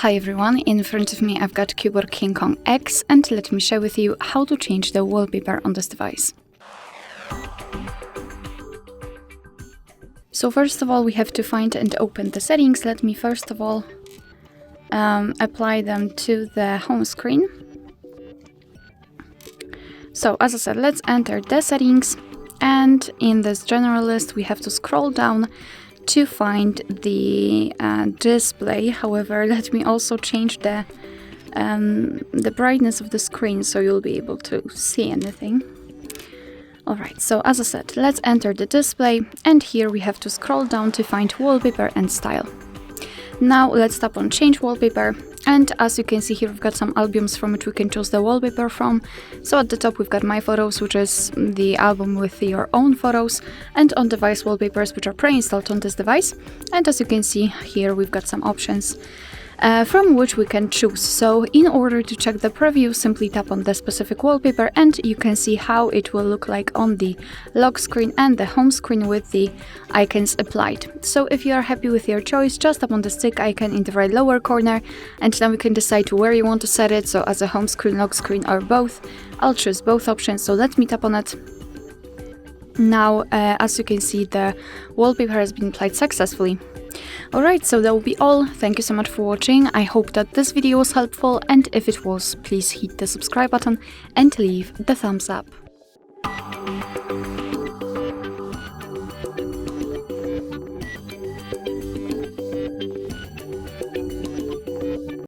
Hi everyone, in front of me I've got CUBOT King Kong X, and let me share with you how to change the wallpaper on this device. So first of all we have to find and open the settings. Let me first of all apply them to the home screen. So as I said, let's enter the settings, and in this general list we have to scroll down to find the display. However, let me also change the brightness of the screen so you'll be able to see anything. Alright, so as I said, let's enter the display, and here we have to scroll down to find wallpaper and style. Now let's tap on change wallpaper, and as you can see here we've got some albums from which we can choose the wallpaper from. So at the top we've got my photos, which is the album with your own photos, and on device wallpapers, which are pre-installed on this device. And as you can see here we've got some options from which we can choose. So in order to check the preview, simply tap on the specific wallpaper and you can see how it will look like on the lock screen and the home screen with the icons applied. So if you are happy with your choice, just tap on the stick icon in the right lower corner, and then we can decide where you want to set it, so as a home screen, lock screen, or both. I'll choose both options, so let me tap on it. Now as you can see, the wallpaper has been applied successfully. Alright, so that will be all. Thank you so much for watching. I hope that this video was helpful, and if it was, please hit the subscribe button and leave the thumbs up.